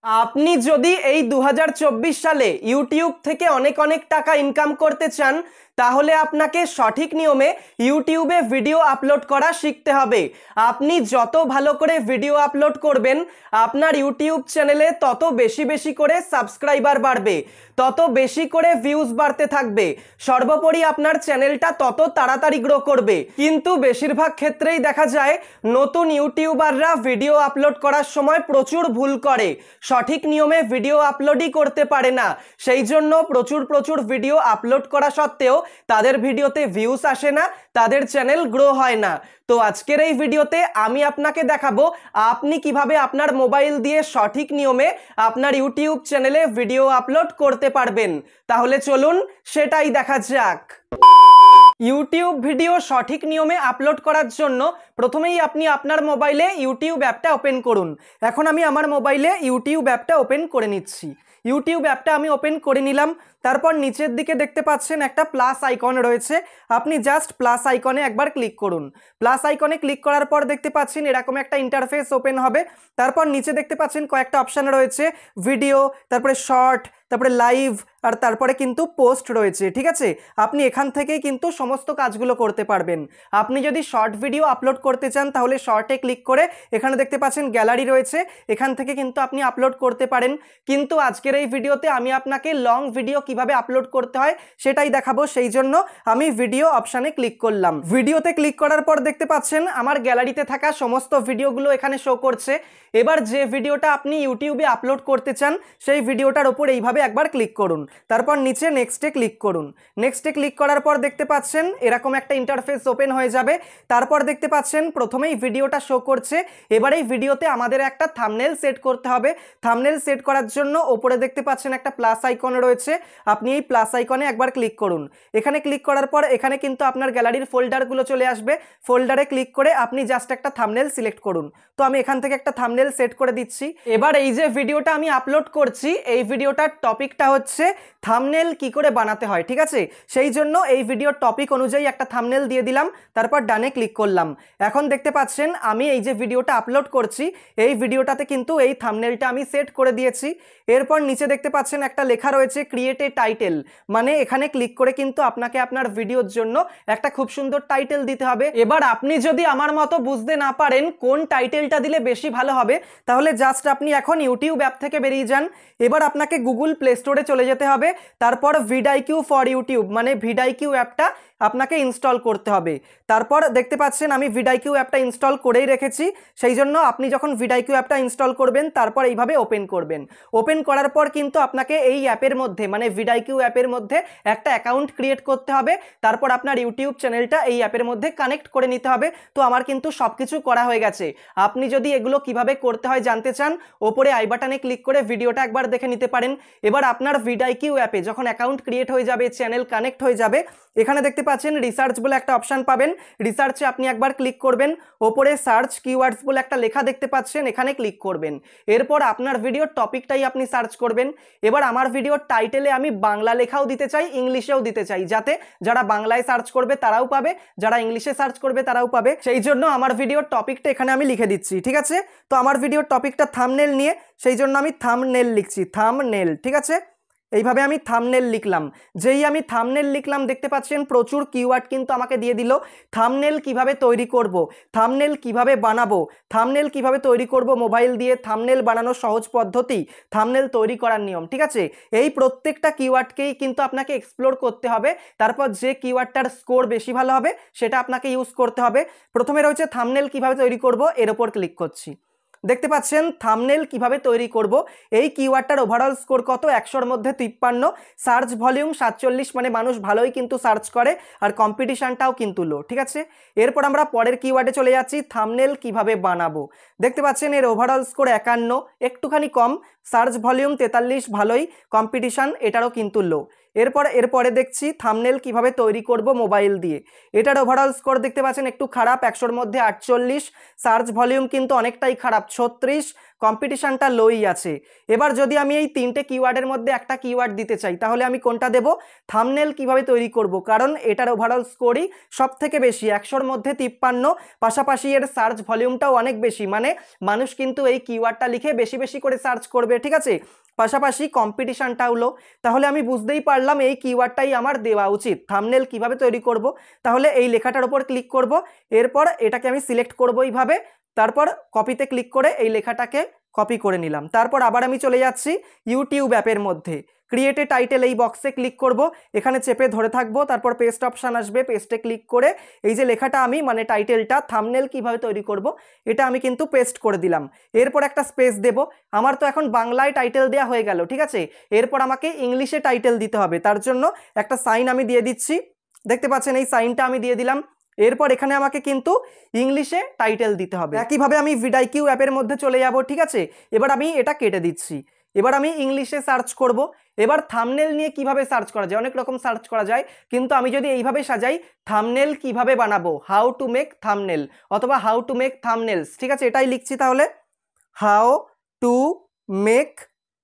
আপনি যদি এই 2024 সালে ইউটিউব থেকে অনেক অনেক টাকা ইনকাম করতে চান, তাহলে আপনাকে সঠিক নিয়মে ইউটিউবে ভিডিও আপলোড করা শিখতে হবে। আপনি যত ভালো করে ভিডিও আপলোড করবেন, আপনার ইউটিউব চ্যানেলে তত বেশি বেশি করে সাবস্ক্রাইবার বাড়বে, তত বেশি করে ভিউজ বাড়তে থাকবে, সর্বোপরি আপনার চ্যানেলটা তত তাড়াতাড়ি গ্রো করবে। কিন্তু বেশিরভাগ ক্ষেত্রেই দেখা যায় নতুন ইউটিউবাররা ভিডিও আপলোড করার সময় প্রচুর ভুল করে, সঠিক নিয়মে ভিডিও আপলোডই করতে পারে না। সেই জন্য প্রচুর প্রচুর ভিডিও আপলোড করা সত্ত্বেও তাদের ভিডিওতে ভিউজ আসে না, তাদের চ্যানেল গ্রো হয় না। তো আজকের এই ভিডিওতে আমি আপনাকে দেখাবো আপনি কিভাবে আপনার মোবাইল দিয়ে সঠিক নিয়মে আপনার ইউটিউব চ্যানেলে ভিডিও আপলোড করতে পারবেন। তাহলে চলুন সেটাই দেখা যাক। ইউটিউব ভিডিও সঠিক নিয়মে আপলোড করার জন্য প্রথমেই আপনি আপনার মোবাইলে ইউটিউব অ্যাপটা ওপেন করুন। এখন আমি আমার মোবাইলে ইউটিউব অ্যাপটা ওপেন করে নিচ্ছি। ইউটিউব অ্যাপটা আমি ওপেন করে নিলাম। তারপর নিচের দিকে দেখতে পাচ্ছেন একটা প্লাস আইকন রয়েছে, আপনি জাস্ট প্লাস আইকনে একবার ক্লিক করুন। প্লাস আইকনে ক্লিক করার পর দেখতে পাচ্ছেন এরকম একটা ইন্টারফেস ওপেন হবে। তারপর নিচে দেখতে পাচ্ছেন কয়েকটা অপশান রয়েছে, ভিডিও, তারপরে শর্ট, তারপরে লাইভ, আর তারপরে কিন্তু পোস্ট রয়েছে। ঠিক আছে, আপনি এখান থেকেই কিন্তু সমস্ত কাজগুলো করতে পারবেন। আপনি যদি শর্ট ভিডিও আপলোড করতে চান তাহলে শর্টে ক্লিক করে এখানে দেখতে পাচ্ছেন গ্যালারি রয়েছে, এখান থেকে কিন্তু আপনি আপলোড করতে পারেন। কিন্তু আজকের এই ভিডিওতে আমি আপনাকে লং ভিডিও কিভাবে আপলোড করতে হয় সেটাই দেখাবো, সেই জন্য আমি ভিডিও অপশানে ক্লিক করলাম। ভিডিওতে ক্লিক করার পর দেখতে পাচ্ছেন আমার গ্যালারিতে থাকা সমস্ত ভিডিওগুলো এখানে শো করছে। এবার যে ভিডিওটা আপনি ইউটিউবে আপলোড করতে চান সেই ভিডিওটার ওপর এইভাবে একবার ক্লিক করুন। তারপর নিচে নেক্সটে ক্লিক করুন। নেক্সটে ক্লিক করার পর দেখতে পাচ্ছেন এরকম একটা ইন্টারফেস ওপেন হয়ে যাবে। তারপর দেখতে পাচ্ছেন প্রথমেই ভিডিওটা শো করছে। এবার এই ভিডিওতে আমাদের একটা থাম্বনেল সেট করতে হবে। থাম্বনেল সেট করার জন্য ওপরে দেখতে পাচ্ছেন একটা প্লাস আইকন রয়েছে, আপনি এই প্লাস আইকনে একবার ক্লিক করুন। এখানে ক্লিক করার পর এখানে কিন্তু আপনার গ্যালারির ফোল্ডারগুলো চলে আসবে। ফোল্ডারে ক্লিক করে আপনি জাস্ট একটা থাম্বনেল সিলেক্ট করুন। তো আমি এখান থেকে একটা থাম্বনেল সেট করে দিচ্ছি। এবার এই যে ভিডিওটা আমি আপলোড করছি, এই ভিডিওটার টপিকটা হচ্ছে থাম্বনেল কি করে বানাতে হয়। ঠিক আছে, সেই জন্য এই ভিডিওর টপিক অনুযায়ী একটা থাম্বনেল দিয়ে দিলাম, তারপর ডানে ক্লিক করলাম। এখন দেখতে পাচ্ছেন আমি এই যে ভিডিওটা আপলোড করছি এই ভিডিওটাতে কিন্তু এই থাম্বনেলটা আমি সেট করে দিয়েছি। এরপর নিচে দেখতে পাচ্ছেন একটা লেখা রয়েছে ক্রিয়েট এ টাইটেল, মানে এখানে ক্লিক করে কিন্তু আপনাকে আপনার ভিডিওর জন্য একটা খুব সুন্দর টাইটেল দিতে হবে। এবার আপনি যদি আমার মতো বুঝতে না পারেন কোন টাইটেলটা দিলে বেশি ভালো হবে, তাহলে জাস্ট আপনি এখন ইউটিউব অ্যাপ থেকে বেরিয়ে যান। এবার আপনাকে গুগল প্লে স্টোরে চলে যেতে হবে। তারপর ভিডআইকিউ ফর ইউটিউব মানে ভিডআইকিউ অ্যাপটা আপনাকে ইনস্টল করতে হবে। তারপর দেখতে পাচ্ছেন আমি ভিডআইকিউ অ্যাপটা ইনস্টল করেই রেখেছি, সেই জন্য আপনি যখন ভিডআইকিউ অ্যাপটা ইনস্টল করবেন তারপর এইভাবে ওপেন করবেন। ওপেন করার পর কিন্তু আপনাকে এই অ্যাপের মধ্যে মানে ভিডআইকিউ অ্যাপের মধ্যে একটা অ্যাকাউন্ট ক্রিয়েট করতে হবে। তারপর আপনার ইউটিউব চ্যানেলটা এই অ্যাপের মধ্যে কানেক্ট করে নিতে হবে। তো আমার কিন্তু সব কিছু করা হয়ে গেছে। আপনি যদি এগুলো কিভাবে করতে হয় জানতে চান, ওপরে আই বাটনে ক্লিক করে ভিডিওটা একবার দেখে নিতে পারেন। এবার আপনার ভিডআইকিউ অ্যাপে যখন অ্যাকাউন্ট ক্রিয়েট হয়ে যাবে, চ্যানেল কানেক্ট হয়ে যাবে, এখানে দেখতে পাচ্ছেন রিসার্চ বলে একটা অপশান পাবেন। রিসার্চে আপনি একবার ক্লিক করবেন। ওপরে সার্চ কিওয়ার্ডস বলে একটা লেখা দেখতে পাচ্ছেন, এখানে ক্লিক করবেন। এরপর আপনার ভিডিওর টপিকটাই আপনি সার্চ করবেন। এবার আমার ভিডিওর টাইটেলে আমি বাংলা লেখাও দিতে চাই, ইংলিশেও দিতে চাই, যাতে যারা বাংলায় সার্চ করবে তারাও পাবে, যারা ইংলিশে সার্চ করবে তারাও পাবে। সেই জন্য আমার ভিডিওর টপিকটা এখানে আমি লিখে দিচ্ছি। ঠিক আছে, তো আমার ভিডিওর টপিকটা থাম্বনেল নিয়ে, সেই জন্য আমি থাম্বনেল লিখছি, থাম্বনেল। ঠিক আছে, এইভাবে আমি থাম্বনেল লিখলাম। যেই আমি থাম্বনেল লিখলাম দেখতে পাচ্ছেন প্রচুর কিওয়ার্ড কিন্তু আমাকে দিয়ে দিল। থাম্বনেল কিভাবে তৈরি করব, থাম্বনেল কিভাবে বানাবো, থাম্বনেল কিভাবে তৈরি করব মোবাইল দিয়ে, থাম্বনেল বানানোর সহজ পদ্ধতি, থাম্বনেল তৈরি করার নিয়ম। ঠিক আছে, এই প্রত্যেকটা কিওয়ার্ডকেই কিন্তু আপনাকে এক্সপ্লোর করতে হবে। তারপর যে কিওয়ার্ডটার স্কোর বেশি ভালো হবে সেটা আপনাকে ইউজ করতে হবে। প্রথমে রয়েছে থাম্বনেল কিভাবে তৈরি করব, এর ওপর ক্লিক করছি। দেখতে পাচ্ছেন থাম্বনেল কিভাবে তৈরি করব, এই কিওয়ার্ডটার ওভারঅল স্কোর কত, 100-র মধ্যে 53, সার্চ ভলিউম 47, মানে মানুষ ভালোই কিন্তু সার্চ করে, আর কম্পিটিশনটাও কিন্তু লো। ঠিক আছে, এরপর আমরা পরের কিওয়ার্ডে চলে যাচ্ছি, থাম্বনেল কিভাবে বানাবো। দেখতে পাচ্ছেন এর ওভারঅল স্কোর 51, একটুখানি কম, সার্চ ভলিউম 43, ভালোই, কম্পিটিশন এটারও কিন্তু লো। এরপরে দেখছি থাম্বনেল কিভাবে তৈরি করব মোবাইল দিয়ে, এটার ওভারঅল স্কোর দেখতে পাচ্ছেন একটু খারাপ, 100-র মধ্যে 48, সার্চ ভলিউম কিন্তু অনেকটাই খারাপ, 36, কম্পিটিশনটা লোই আছে। এবার যদি আমি এই তিনটে কিওয়ার্ডের মধ্যে একটা কিওয়ার্ড দিতে চাই তাহলে আমি কোনটা দেব? থাম্বনেল কিভাবে তৈরি করব, কারণ এটার ওভারঅল স্কোরই সব থেকে বেশি, 100-র মধ্যে 53, পাশাপাশি এর সার্চ ভলিউমটাও অনেক বেশি, মানে মানুষ কিন্তু এই কিওয়ার্ডটা লিখে বেশি বেশি করে সার্চ করবে, ঠিক আছে। পাশাপাশি কম্পিটিশনটা হলো, তাহলে আমি বুঝতেই পারলাম এই কিওয়ার্ডটাই আমার দেওয়া উচিত। থাম্বনেল কিভাবে তৈরি করব? তাহলে এই লেখাটার উপর ক্লিক করব, এরপর এটাকে আমি সিলেক্ট করব এইভাবে, তারপর কপিতে ক্লিক করে এই লেখাটাকে কপি করে নিলাম। তারপর আবার আমি চলে যাচ্ছি ইউটিউব অ্যাপের মধ্যে, ক্রিয়েট এ টাইটেল এই বক্সে ক্লিক করব, এখানে চেপে ধরে থাকবো, তারপর পেস্ট অপশান আসবে, পেস্টে ক্লিক করে এই যে লেখাটা আমি মানে টাইটেলটা থাম্বনেল কিভাবে তৈরি করব এটা আমি কিন্তু পেস্ট করে দিলাম। এরপর একটা স্পেস দেব, আমার তো এখন বাংলায় টাইটেল দেওয়া হয়ে গেল, ঠিক আছে। এরপর আমাকে ইংলিশে টাইটেল দিতে হবে, তার জন্য একটা সাইন আমি দিয়ে দিচ্ছি, দেখতে পাচ্ছেন এই সাইনটা আমি দিয়ে দিলাম। এরপর এখানে আমাকে কিন্তু ইংলিশে টাইটেল দিতে হবে। একইভাবে আমি ভিডিকিউ অ্যাপের মধ্যে চলে যাব, ঠিক আছে। এবার আমি এটা কেটে দিচ্ছি, এবার আমি ইংলিশে সার্চ করব। এবার থাম্বনেল নিয়ে কিভাবে সার্চ করা যায়, অনেক রকম সার্চ করা যায়, কিন্তু আমি যদি এইভাবে সাজাই থাম্বনেল কিভাবে বানাবো, হাউ টু মেক থাম্বনেল অথবা হাউ টু মেক থাম্বনেলস, ঠিক আছে, এটাই লিখছি তাহলে, হাউ টু মেক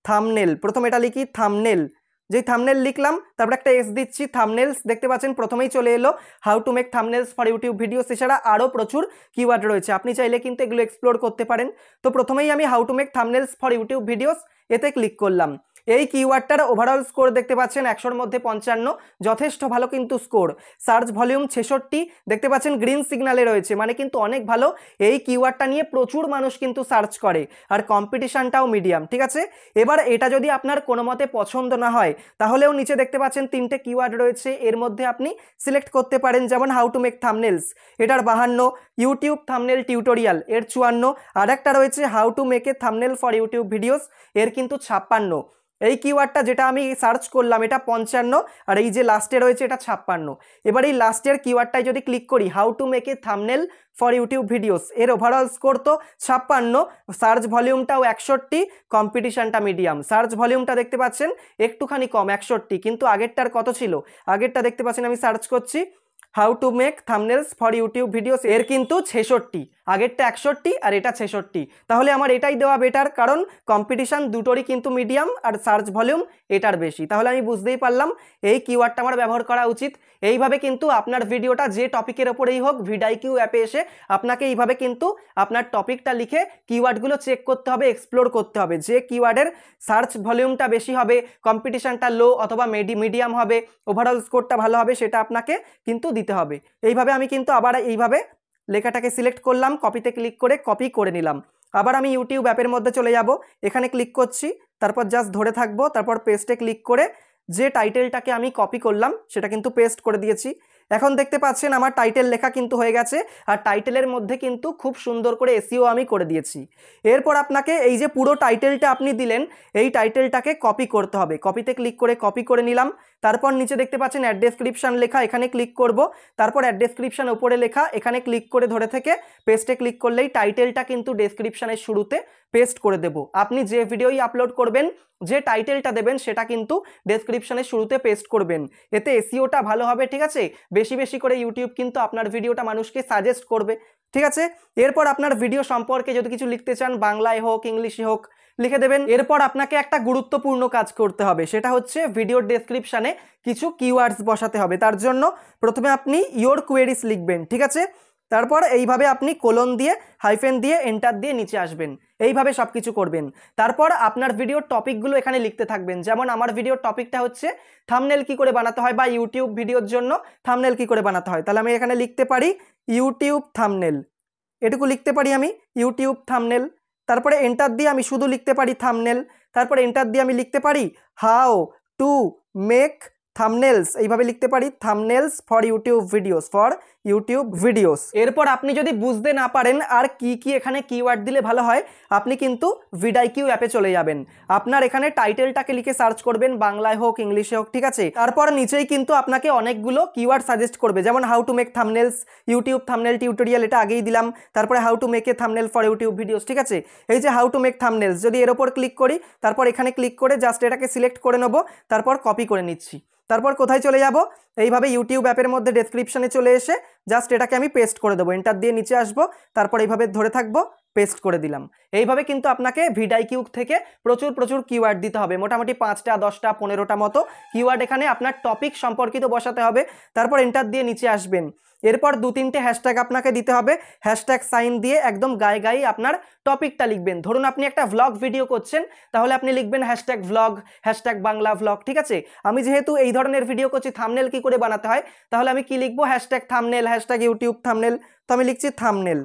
থাম্বনেল, প্রথমে এটা লিখি থাম্বনেল, যেই থাম্বনেল লিখলাম তারপর একটা এস দিচ্ছি, থাম্বনেলস, দেখতে পাচ্ছেন প্রথমেই চলে এলো how to make thumbnails for YouTube videos. এছাড়া আরও প্রচুর কিওয়ার্ড রয়েছে, আপনি চাইলে কিন্তু এগুলো এক্সপ্লোর করতে পারেন। তো প্রথমেই আমি how to make thumbnails for YouTube videos এতে ক্লিক করলাম। এই কিওয়ার্ডটার ওভারঅল স্কোর দেখতে পাচ্ছেন 100-র মধ্যে 55, যথেষ্ট ভালো কিন্তু স্কোর। সার্চ ভলিউম 66, দেখতে পাচ্ছেন গ্রিন সিগনালে রয়েছে, মানে কিন্তু অনেক ভালো। এই কিওয়ার্ডটা নিয়ে প্রচুর মানুষ কিন্তু সার্চ করে, আর কম্পিটিশনটাও মিডিয়াম, ঠিক আছে। এবার এটা যদি আপনার কোনো মতে পছন্দ না হয় তাহলেও নিচে দেখতে পাচ্ছেন 3টে কিওয়ার্ড রয়েছে, এর মধ্যে আপনি সিলেক্ট করতে পারেন, যেমন হাউ টু মেক থাম্বনেলস, এটার 52, ইউটিউব থাম্বনেল টিউটোরিয়াল এর 54, আর একটা রয়েছে how to make a thumbnail for YouTube videos এর কিন্তু 56। এই কিওয়ার্ডটা যেটা আমি সার্চ করলাম এটা 55, আর এই যে লাস্টে রয়েছে এটা 56। এবার এই লাস্টের কিওয়ার্ডটায় যদি ক্লিক করি how to make a thumbnail for YouTube videos, এর ওভারঅল স্কোর তো 56, সার্চ ভলিউমটাও 61, কম্পিটিশনটা মিডিয়াম। সার্চ ভলিউমটা দেখতে পাচ্ছেন একটুখানি কম 61, কিন্তু আগেরটার কত ছিল, আগেরটা দেখতে পাচ্ছেন আমি সার্চ করছি how to make thumbnails for YouTube videos, এর কিন্তু 66, আগেরটা 61 আর এটা 66। তাহলে আমার এটাই দেওয়া বেটার, কারণ কম্পিটিশন দুটোরই কিন্তু মিডিয়াম আর সার্চ ভলিউম এটার বেশি। তাহলে আমি বুঝতেই পারলাম এই কিওয়ার্ডটা আমার ব্যবহার করা উচিত। এইভাবে কিন্তু আপনার ভিডিওটা যে টপিকের ওপরেই হোক ভিডিকিউ অ্যাপে এসে আপনাকে এইভাবে কিন্তু আপনার টপিকটা লিখে কিওয়ার্ডগুলো চেক করতে হবে, এক্সপ্লোর করতে হবে, যে কিওয়ার্ডের সার্চ ভলিউমটা বেশি হবে, কম্পিটিশনটা লো অথবা মিডিয়াম হবে, ওভারঅল স্কোরটা ভালো হবে, সেটা আপনাকে কিন্তু দিতে হবে। এইভাবে আমি কিন্তু আবার এইভাবে লেখাটাকে সিলেক্ট করলাম, কপিতে ক্লিক করে কপি করে নিলাম। আবার আমি ইউটিউব অ্যাপের মধ্যে চলে যাব, এখানে ক্লিক করছি, তারপর জাস্ট ধরে থাকবো, তারপর পেস্টে ক্লিক করে যে টাইটেলটাকে আমি কপি করলাম সেটা কিন্তু পেস্ট করে দিয়েছি। এখন দেখতে পাচ্ছেন আমার টাইটেল লেখা কিন্তু হয়ে গেছে, আর টাইটেলের মধ্যে কিন্তু খুব সুন্দর করে এসইও আমি করে দিয়েছি। এরপর আপনাকে এই যে পুরো টাইটেলটা আপনি দিলেন এই টাইটেলটাকে কপি করতে হবে, কপিতে ক্লিক করে কপি করে নিলাম। তারপর নিচে দেখতে পাচ্ছেন অ্যাড ডেসক্রিপশন লেখা, এখানে ক্লিক করব, তারপর অ্যাড ডেসক্রিপশন উপরে লেখা, এখানে ক্লিক করে ধরে থেকে পেস্টে ক্লিক করলেই টাইটেলটা কিন্তু ডেসক্রিপশনের শুরুতে পেস্ট করে দেব। আপনি যে ভিডিওই আপলোড করবেন যে টাইটেলটা দেবেন সেটা কিন্তু ডেসক্রিপশনের শুরুতে পেস্ট করবেন, এতে এসইওটা ভালো হবে, ঠিক আছে। বেশি বেশি করে ইউটিউব কিন্তু আপনার ভিডিওটা মানুষকে সাজেস্ট করবে, ঠিক আছে। এরপর আপনার ভিডিও সম্পর্কে যদি কিছু লিখতে চান, বাংলায় হোক ইংলিশে হোক, লিখে দেবেন। এরপর আপনাকে একটা গুরুত্বপূর্ণ কাজ করতে হবে, সেটা হচ্ছে ভিডিওর ডেসক্রিপশানে কিছু কিওয়ার্ডস বসাতে হবে। তার জন্য প্রথমে আপনি ইয়োর কোয়েরিজ লিখবেন, ঠিক আছে। তারপর এইভাবে আপনি কোলন দিয়ে হাইফেন দিয়ে এন্টার দিয়ে নিচে আসবেন, এইভাবে সব কিছু করবেন। তারপর আপনার ভিডিওর টপিকগুলো এখানে লিখতে থাকবেন, যেমন আমার ভিডিওর টপিকটা হচ্ছে থাম্বনেল কি করে বানাতে হয়, বা ইউটিউব ভিডিওর জন্য থাম্বনেল কি করে বানাতে হয়। তাহলে আমি এখানে লিখতে পারি ইউটিউব থাম্বনেল, এটুকু লিখতে পারি আমি ইউটিউব থাম্বনেল। তারপরে এন্টার দিয়ে আমি শুধু লিখতে পারি থাম্বনেল। তারপরে এন্টার দিয়ে আমি লিখতে পারি হাউ টু মেক থাম্বনেলস, এইভাবে লিখতে পারি থাম্বনেলস ফর ইউটিউব ভিডিওস। এরপর আপনি যদি বুঝতে না পারেন আর কি কি এখানে কিওয়ার্ড দিলে ভালো হয়, আপনি কিন্তু ভিডিকিউ অ্যাপে চলে যাবেন। আপনার এখানে টাইটেলটাকে লিখে সার্চ করবেন, বাংলায় হোক ইংলিশে হোক, ঠিক আছে। তারপর নিচেই কিন্তু আপনাকে অনেকগুলো কিওয়ার্ড সাজেস্ট করবে, যেমন how to make thumbnails, YouTube thumbnail tutorial, এটা আগেই দিলাম। তারপরে how to make a thumbnail for YouTube videos, ঠিক আছে। এই যে হাউ টু মেক থাম্বনেলস, যদি এর ওপর ক্লিক করি, তারপর এখানে ক্লিক করে জাস্ট এটাকে সিলেক্ট করে নেব, তারপর কপি করে নিচ্ছি। তারপর কোথায় চলে যাব, এইভাবে ইউটিউব অ্যাপের মধ্যে ডেসক্রিপশনে চলে এসে জাস্ট এটাকে আমি পেস্ট করে দেবো, এন্টার দিয়ে নিচে আসবো, তারপর এইভাবে ধরে থাকবো, পেস্ট করে দিলাম। এইভাবে কিন্তু আপনাকে ভিডিআইকিউ থেকে প্রচুর প্রচুর কিওয়ার্ড দিতে হবে, মোটামুটি 5টা 10টা 15টা মতো কিওয়ার্ড এখানে আপনার টপিক সম্পর্কিত বসাতে হবে। তারপর এন্টার দিয়ে নিচে আসবেন। এরপর 2-3টে হ্যাশট্যাগ আপনাকে দিতে হবে, হ্যাশট্যাগ সাইন দিয়ে একদম গায়ে গায়ে আপনার টপিকটা লিখবেন। ধরুন আপনি একটা ভ্লগ ভিডিও করছেন, তাহলে আপনি লিখবেন hashtag vlog, hashtag Bangla vlog, ঠিক আছে। আমি যেহেতু এই ধরনের ভিডিও করছি, থাম্বনেল কি করে বানাতে হয়, তাহলে আমি কি লিখবো, hashtag thumbnail, hashtag YouTube thumbnail. তো আমি লিখছি থাম্বনেল,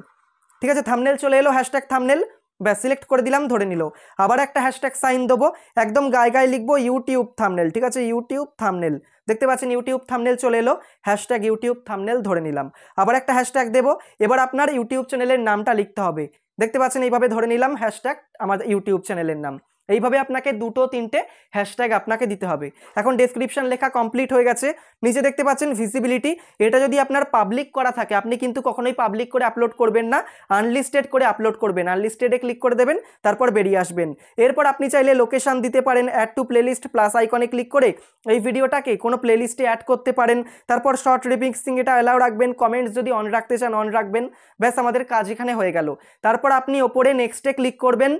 ঠিক আছে, থাম্বনেল চলে এলো, হ্যাশট্যাগ থাম্বনেল, ব্যাস সিলেক্ট করে দিলাম, ধরে নিল। আবার একটা হ্যাশট্যাগ সাইন দেবো, একদম গায়ে গায়ে লিখবো ইউটিউব থাম্বনেল, ঠিক আছে, ইউটিউব থাম্বনেল, দেখতে পাচ্ছেন ইউটিউব থাম্বনেল চলে এলো, হ্যাশট্যাগ ইউটিউব থাম্বনেল ধরে নিলাম। আবার একটা হ্যাশট্যাগ দেবো, এবার আপনার ইউটিউব চ্যানেলের নামটা লিখতে হবে, দেখতে পাচ্ছেন এইভাবে ধরে নিলাম হ্যাশট্যাগ আমার ইউটিউব চ্যানেলের নাম। এইভাবে আপনাকে 2-3টে হ্যাশট্যাগ আপনাকে দিতে হবে। এখন ডেসক্রিপশন লেখা কমপ্লিট হয়ে গেছে। নিচে দেখতে পাচ্ছেন ভিজিবিলিটি, এটা যদি আপনার পাবলিক করা থাকে, আপনি কিন্তু কখনোই পাবলিক করে আপলোড করবেন না, আনলিস্টেড করে আপলোড করবেন। আনলিস্টেডে ক্লিক করে দেবেন, তারপর বেরিয়ে আসবেন। এরপর আপনি চাইলে লোকেশন দিতে পারেন, অ্যাড টু প্লেলিস্ট প্লাস আইকনে ক্লিক করে এই ভিডিওটাকে কোনো প্লেলিস্টে অ্যাড করতে পারেন। তারপর শর্ট রিমিক্সিং এটা অ্যালাউ রাখবেন, কমেন্টস যদি অন রাখতে চান অন রাখবেন। ব্যাস আমাদের কাজ এখানে হয়ে গেল। তারপর আপনি ওপরে নেক্সটে ক্লিক করবেন।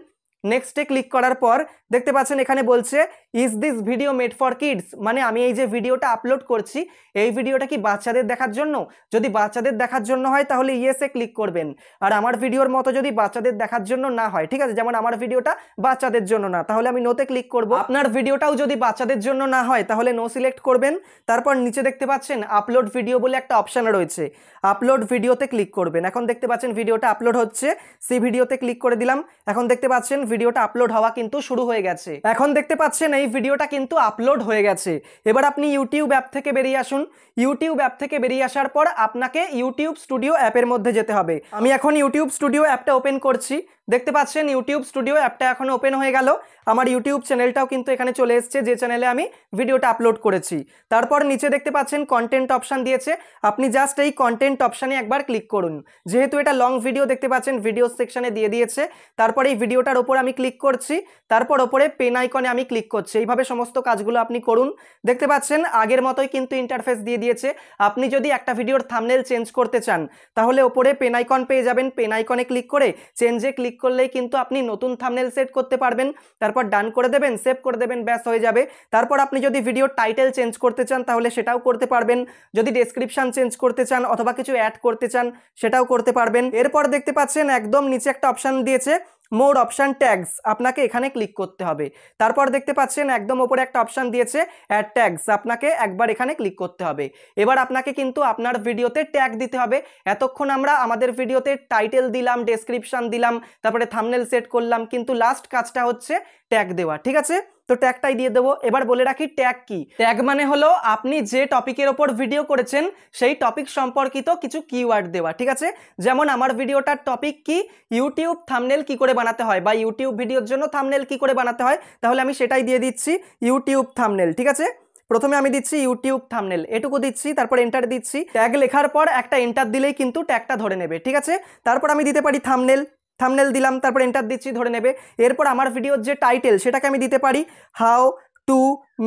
নেক্সটে ক্লিক করার পর দেখতে পাচ্ছেন এখানে বলছে is this video made for kids, মানে আমি এই যে ভিডিওটা আপলোড করছি এই ভিডিওটা কি বাচ্চাদের দেখার জন্য? যদি বাচ্চাদের দেখার জন্য হয় তাহলে ইয়েসে ক্লিক করবেন। আর আমার ভিডিওর মতো যদি বাচ্চাদের দেখার জন্য না হয়, ঠিক আছে, যেমন আমার ভিডিওটা বাচ্চাদের জন্য না, তাহলে আমি নোতে ক্লিক করব। আপনার ভিডিওটাও যদি বাচ্চাদের জন্য না হয় তাহলে নো সিলেক্ট করবেন। তারপর নিচে দেখতে পাচ্ছেন আপলোড ভিডিও বলে একটা অপশান রয়েছে, আপলোড ভিডিওতে ক্লিক করবেন। এখন দেখতে পাচ্ছেন ভিডিওটা আপলোড হচ্ছে, সেই ভিডিওতে ক্লিক করে দিলাম। এখন দেখতে পাচ্ছেন ভিডিওটা আপলোড হওয়া কিন্তু শুরু হয়ে গেছে। এখন দেখতে পাচ্ছেন এই ভিডিওটা কিন্তু আপলোড হয়ে গেছে। এবার আপনি ইউটিউব অ্যাপ থেকে বেরিয়ে আসুন। ইউটিউব অ্যাপ থেকে বেরিয়ে আসার পর আপনাকে ইউটিউব স্টুডিও অ্যাপের মধ্যে যেতে হবে। আমি এখন ইউটিউব স্টুডিও অ্যাপটা ওপেন করছি। দেখতে পাচ্ছেন ইউটিউব স্টুডিও অ্যাপটা এখন ওপেন হয়ে গেল। আমার ইউটিউব চ্যানেলটাও কিন্তু এখানে চলে এসেছে, যে চ্যানেলে আমি ভিডিওটা আপলোড করেছি। তারপর নিচে দেখতে পাচ্ছেন কন্টেন্ট অপশান দিয়েছে, আপনি জাস্ট এই কন্টেন্ট অপশানে একবার ক্লিক করুন। যেহেতু এটা লং ভিডিও, দেখতে পাচ্ছেন ভিডিও সেকশনে দিয়ে দিয়েছে। তারপর এই ভিডিওটার ওপর আমি ক্লিক করছি, তারপর ওপরে পেন আইকনে আমি ক্লিক করছি। এইভাবে সমস্ত কাজগুলো আপনি করুন। দেখতে পাচ্ছেন আগের মতোই কিন্তু ইন্টারফেস দিয়ে দিয়েছে। আপনি যদি একটা ভিডিওর থাম্বনেল চেঞ্জ করতে চান তাহলে ওপরে পেন আইকন পেয়ে যাবেন, পেন আইকনে ক্লিক করে চেঞ্জে ক্লিক করলেই কিন্তু আপনি নতুন থাম্বনেল সেট করতে পারবেন। তারপর ডান করে দেবেন, সেভ করে দেবেন, ব্যাস হয়ে যাবে। তারপর আপনি যদি ভিডিওর টাইটেল চেঞ্জ করতে চান তাহলে সেটাও করতে পারবেন। যদি ডেসক্রিপশন চেঞ্জ করতে চান অথবা কিছু অ্যাড করতে চান সেটাও করতে পারবেন। এরপর দেখতে পাচ্ছেন একদম নিচে একটা অপশান দিয়েছে মোর অপশান ট্যাগস, আপনাকে এখানে ক্লিক করতে হবে। তারপর দেখতে পাচ্ছেন একদম ওপরে একটা অপশান দিয়েছে অ্যাড ট্যাগস, আপনাকে একবার এখানে ক্লিক করতে হবে। এবার আপনাকে কিন্তু আপনার ভিডিওতে ট্যাগ দিতে হবে। এতক্ষণ আমরা আমাদের ভিডিওতে টাইটেল দিলাম, ডেসক্রিপশন দিলাম, তারপরে থাম্বনেল সেট করলাম, কিন্তু লাস্ট কাজটা হচ্ছে ট্যাগ দেওয়া, ঠিক আছে। তো ট্যাগটাই দিয়ে দেবো। এবার বলে রাখি ট্যাগ কি। ট্যাগ মানে হলো আপনি যে টপিকের ওপর ভিডিও করেছেন সেই টপিক সম্পর্কিত কিছু কিওয়ার্ড দেওয়া, ঠিক আছে। যেমন আমার ভিডিওটার টপিক কি, ইউটিউব থাম্বনেল কি করে বানাতে হয় বা ইউটিউব ভিডিওর জন্য থাম্বনেল কি করে বানাতে হয়, তাহলে আমি সেটাই দিয়ে দিচ্ছি ইউটিউব থাম্বনেল, ঠিক আছে। প্রথমে আমি দিচ্ছি ইউটিউব থাম্বনেল, এটুকু দিচ্ছি, তারপর এন্টার দিচ্ছি। ট্যাগ লেখার পর একটা এন্টার দিলেই কিন্তু ট্যাগটা ধরে নেবে, ঠিক আছে। তারপর আমি দিতে পারি থাম্বনেল, থাম্বনেল দিলাম, তারপর এন্টার দিচ্ছি, ধরে নেবে। এরপর আমার ভিডিওর যে টাইটেল সেটাকে আমি দিতে পারি how to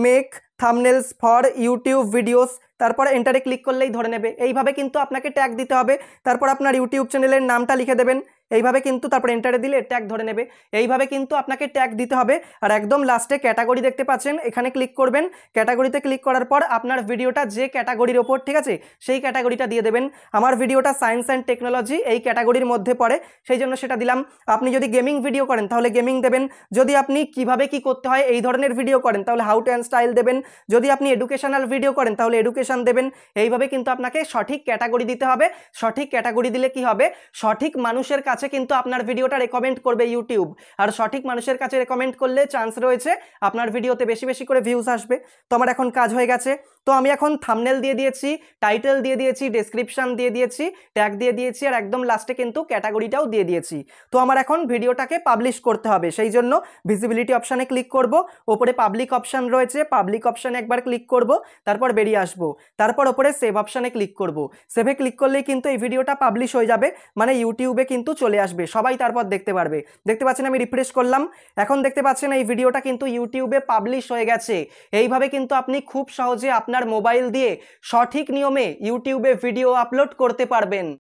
make thumbnails for YouTube videos, তারপর এন্টারে ক্লিক করলেই ধরে নেবে। এইভাবে কিন্তু আপনাকে ট্যাগ দিতে হবে। তারপর আপনার ইউটিউব চ্যানেলের নামটা লিখে দেবেন এইভাবে কিন্তু, তারপর এন্টারে দিলে ট্যাগ ধরে নেবে। এইভাবে কিন্তু আপনাকে ট্যাগ দিতে হবে। আর একদম লাস্টে ক্যাটাগরি দেখতে পাচ্ছেন, এখানে ক্লিক করবেন। ক্যাটাগরিতে ক্লিক করার পর আপনার ভিডিওটা যে ক্যাটাগরির ওপর, ঠিক আছে, সেই ক্যাটাগরিটা দিয়ে দেবেন। আমার ভিডিওটা সায়েন্স অ্যান্ড টেকনোলজি এই ক্যাটাগরির মধ্যে পড়ে, সেই জন্য সেটা দিলাম। আপনি যদি গেমিং ভিডিও করেন তাহলে গেমিং দেবেন। যদি আপনি কিভাবে কি করতে হয় এই ধরনের ভিডিও করেন তাহলে হাউ টু অ্যান্ড স্টাইল দেবেন। যদি আপনি এডুকেশনাল ভিডিও করেন তাহলে এডুকেশন দেবেন। এইভাবে কিন্তু আপনাকে সঠিক ক্যাটাগরি দিতে হবে। সঠিক ক্যাটাগরি দিলে কি হবে, সঠিক মানুষের কাছে কিন্তু আপনার ভিডিওটা রেকমেন্ড করবে ইউটিউব। আর সঠিক মানুষের কাছে রেকমেন্ড করলে চান্স রয়েছে আপনার ভিডিওতে বেশি বেশি করে ভিউজ আসবে। তো আমার এখন কাজ হয়ে গেছে। তো আমি এখন থাম্বনেল দিয়ে দিয়েছি, টাইটেল দিয়ে দিয়েছি, ডেসক্রিপশন দিয়ে দিয়েছি, ট্যাগ দিয়ে দিয়েছি, আর একদম লাস্টে কিন্তু ক্যাটাগরিটাও দিয়ে দিয়েছি। তো আমার এখন ভিডিওটাকে পাবলিশ করতে হবে, সেই জন্য ভিজিবিলিটি অপশানে ক্লিক করব। ওপরে পাবলিক অপশান রয়েছে, পাবলিক অপশানে একবার ক্লিক করব, তারপর বেরিয়ে আসবো। তারপর ওপরে সেভ অপশানে ক্লিক করব। সেভে ক্লিক করলেই কিন্তু এই ভিডিওটা পাবলিশ হয়ে যাবে, মানে ইউটিউবে কিন্তু চলে আসবে, সবাই তারপর দেখতে পারবে। দেখতে পাচ্ছেন আমি রিফ্রেশ করলাম, এখন দেখতে পাচ্ছেন এই ভিডিওটা কিন্তু ইউটিউবে পাবলিশ হয়ে গেছে। এইভাবে কিন্তু আপনি খুব সহজে আপনার মোবাইল দিয়ে সঠিক নিয়মে ইউটিউবে ভিডিও আপলোড করতে পারবেন।